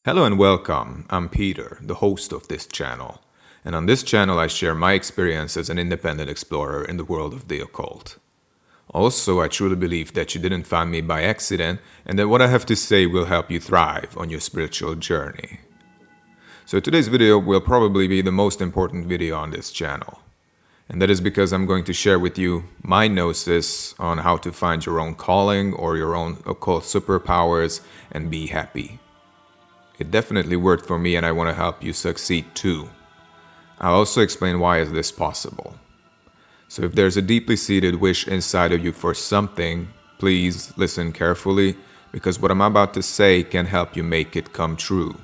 Hello and welcome. I'm Peter, the host of this channel. And on this channel, I share my experience as an independent explorer in the world of the occult. Also, I truly believe that you didn't find me by accident and that what I have to say will help you thrive on your spiritual journey. So today's video will probably be the most important video on this channel. And that is because I'm going to share with you my gnosis on how to find your own calling or your own occult superpowers and be happy. It definitely worked for me and I want to help you succeed too. I'll also explain why is this possible. So if there's a deeply seated wish inside of you for something, please listen carefully because what I'm about to say can help you make it come true.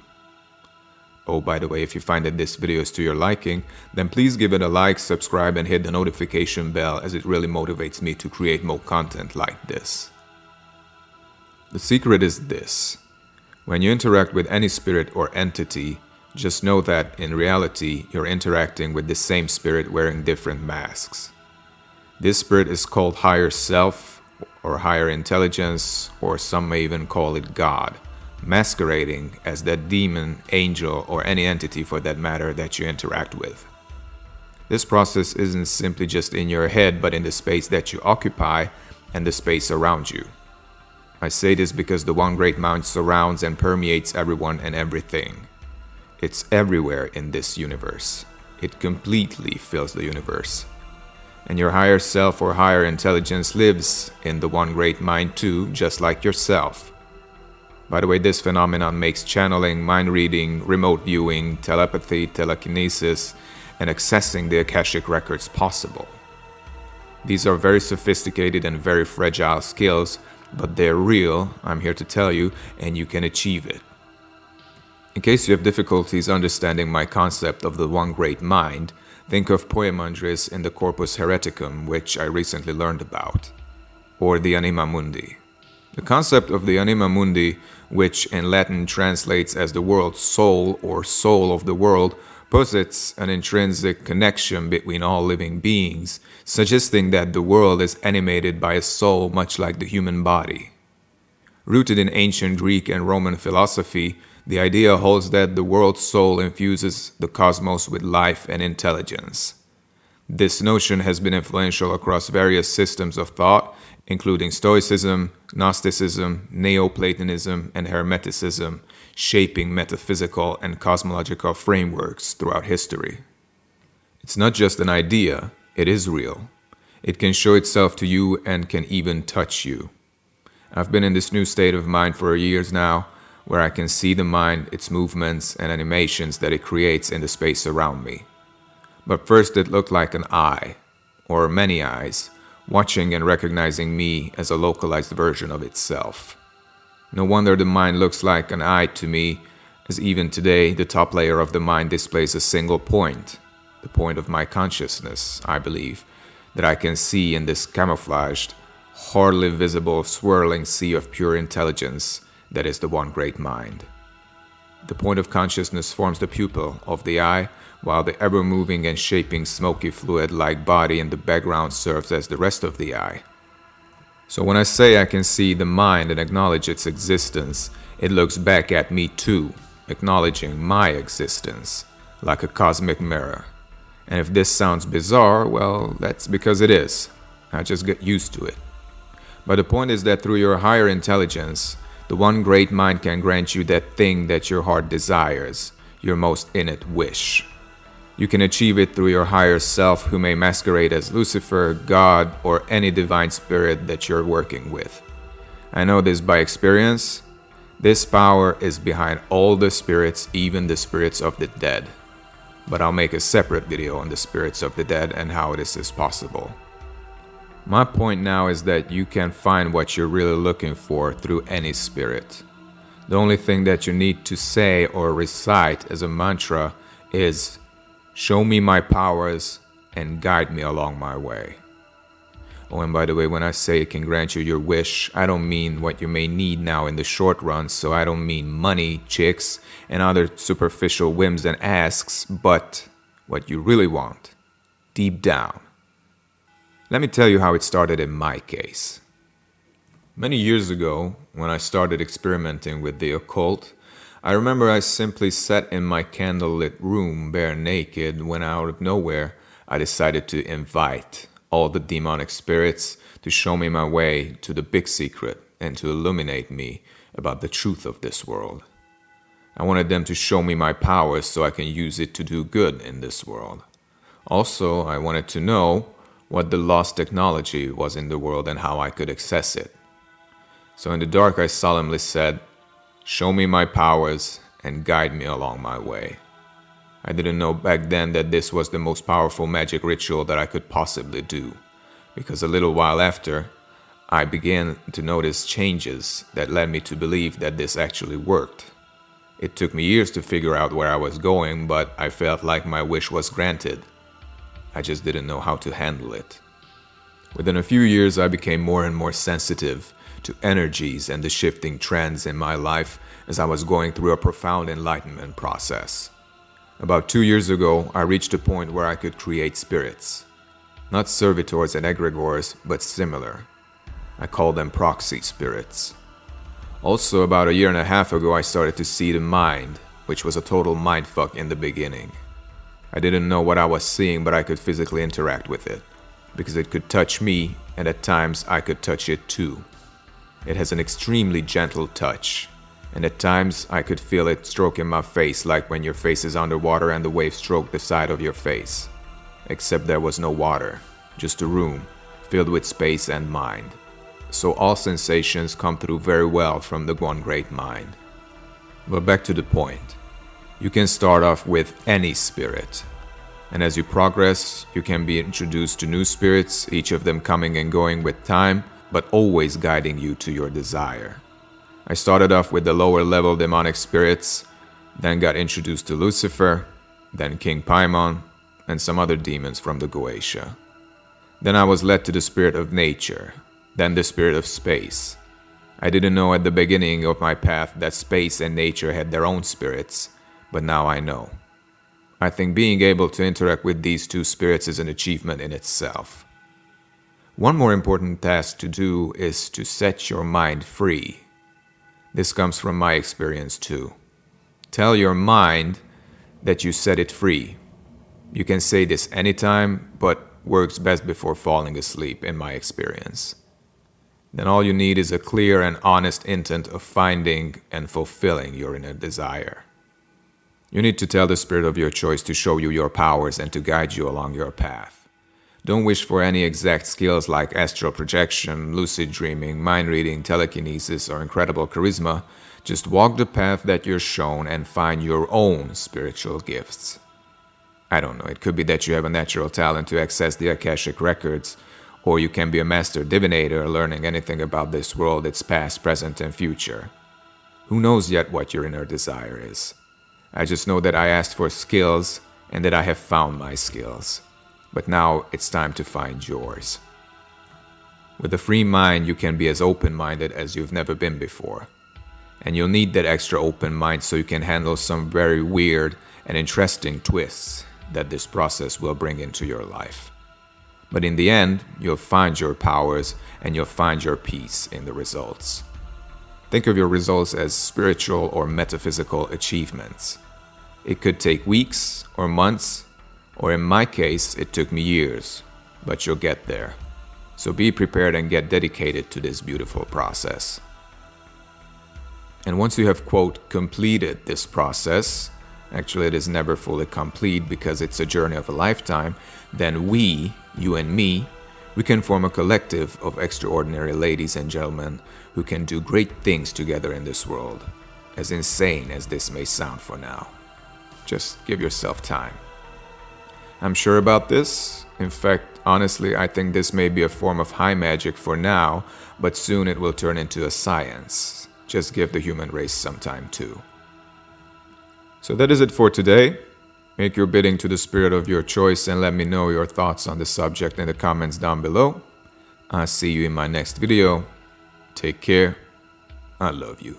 Oh, by the way, if you find that this video is to your liking, then please give it a like, subscribe, and hit the notification bell as it really motivates me to create more content like this. The secret is this. When you interact with any spirit or entity, just know that in reality, you're interacting with the same spirit wearing different masks. This spirit is called higher self or higher intelligence, or some may even call it God, masquerading as that demon, angel, or any entity for that matter that you interact with. This process isn't simply just in your head, but in the space that you occupy and the space around you. I say this because the One Great Mind surrounds and permeates everyone and everything. It's everywhere in this universe. It completely fills the universe. And your higher self or higher intelligence lives in the One Great Mind too, just like yourself. By the way, this phenomenon makes channeling, mind reading, remote viewing, telepathy, telekinesis, and accessing the Akashic records possible. These are very sophisticated and very fragile skills, but they're real, I'm here to tell you, and you can achieve it. In case you have difficulties understanding my concept of the One Great Mind, think of Poemandris in the Corpus Hereticum, which I recently learned about, or the Anima Mundi. The concept of the Anima Mundi, which in Latin translates as the world's soul or soul of the world, posits an intrinsic connection between all living beings, suggesting that the world is animated by a soul much like the human body. Rooted in ancient Greek and Roman philosophy, the idea holds that the world's soul infuses the cosmos with life and intelligence. This notion has been influential across various systems of thought, including Stoicism, Gnosticism, Neoplatonism, and Hermeticism, shaping metaphysical and cosmological frameworks throughout history. It's not just an idea, it is real. It can show itself to you and can even touch you. I've been in this new state of mind for years now, where I can see the mind, its movements, and animations that it creates in the space around me. But first it looked like an eye, or many eyes, watching and recognizing me as a localized version of itself. No wonder the mind looks like an eye to me, as even today the top layer of the mind displays a single point, the point of my consciousness, I believe, that I can see in this camouflaged, hardly visible swirling sea of pure intelligence that is the One Great Mind. The point of consciousness forms the pupil of the eye, while the ever-moving and shaping smoky fluid-like body in the background serves as the rest of the eye. So when I say I can see the mind and acknowledge its existence, it looks back at me too, acknowledging my existence, like a cosmic mirror. And if this sounds bizarre, well, that's because it is. I just get used to it. But the point is that through your higher intelligence, the One Great Mind can grant you that thing that your heart desires, your most innate wish. You can achieve it through your higher self, who may masquerade as Lucifer, God, or any divine spirit that you're working with. I know this by experience. This power is behind all the spirits, even the spirits of the dead. But I'll make a separate video on the spirits of the dead and how this is possible. My point now is that you can find what you're really looking for through any spirit. The only thing that you need to say or recite as a mantra is, "Show me my powers and guide me along my way." Oh, and by the way, when I say it can grant you your wish, I don't mean what you may need now in the short run, so I don't mean money, chicks, and other superficial whims and asks, but what you really want, deep down. Let me tell you how it started in my case. Many years ago, when I started experimenting with the occult, I remember I simply sat in my candlelit room bare naked when out of nowhere I decided to invite all the demonic spirits to show me my way to the big secret and to illuminate me about the truth of this world. I wanted them to show me my powers so I can use it to do good in this world. Also, I wanted to know what the lost technology was in the world and how I could access it. So in the dark I solemnly said, "Show me my powers and guide me along my way." I didn't know back then that this was the most powerful magic ritual that I could possibly do, because a little while after, I began to notice changes that led me to believe that this actually worked. It took me years to figure out where I was going, but I felt like my wish was granted. I just didn't know how to handle it. Within a few years, I became more and more sensitive to energies and the shifting trends in my life as I was going through a profound enlightenment process. About 2 years ago, I reached a point where I could create spirits. Not servitors and egregores, but similar. I call them proxy spirits. Also, about a year and a half ago, I started to see the mind, which was a total mindfuck in the beginning. I didn't know what I was seeing, but I could physically interact with it, because it could touch me, and at times I could touch it too. It has an extremely gentle touch, and at times I could feel it stroking my face like when your face is underwater and the waves stroke the side of your face. Except there was no water, just a room filled with space and mind. So all sensations come through very well from the one great mind. But back to the point. You can start off with any spirit, and as you progress, you can be introduced to new spirits, each of them coming and going with time, but always guiding you to your desire. I started off with the lower level demonic spirits, then got introduced to Lucifer, then King Paimon, and some other demons from the Goetia. Then I was led to the spirit of nature, then the spirit of space. I didn't know at the beginning of my path that space and nature had their own spirits, but now I know. I think being able to interact with these two spirits is an achievement in itself. One more important task to do is to set your mind free. This comes from my experience too. Tell your mind that you set it free. You can say this anytime, but works best before falling asleep in my experience. Then all you need is a clear and honest intent of finding and fulfilling your inner desire. You need to tell the spirit of your choice to show you your powers and to guide you along your path. Don't wish for any exact skills like astral projection, lucid dreaming, mind reading, telekinesis, or incredible charisma. Just walk the path that you're shown and find your own spiritual gifts. I don't know, it could be that you have a natural talent to access the Akashic records, or you can be a master divinator learning anything about this world, its past, present, and future. Who knows yet what your inner desire is? I just know that I asked for skills and that I have found my skills. But now it's time to find yours. With a free mind, you can be as open-minded as you've never been before. And you'll need that extra open mind so you can handle some very weird and interesting twists that this process will bring into your life. But in the end, you'll find your powers and you'll find your peace in the results. Think of your results as spiritual or metaphysical achievements. It could take weeks or months, or in my case, it took me years, but you'll get there. So be prepared and get dedicated to this beautiful process. And once you have, quote, completed this process, actually it is never fully complete because it's a journey of a lifetime, then we, you and me, we can form a collective of extraordinary ladies and gentlemen who can do great things together in this world, as insane as this may sound for now. Just give yourself time. I'm sure about this. In fact, honestly, I think this may be a form of high magic for now, but soon it will turn into a science. Just give the human race some time too. So that is it for today. Make your bidding to the spirit of your choice and let me know your thoughts on the subject in the comments down below. I'll see you in my next video. Take care. I love you.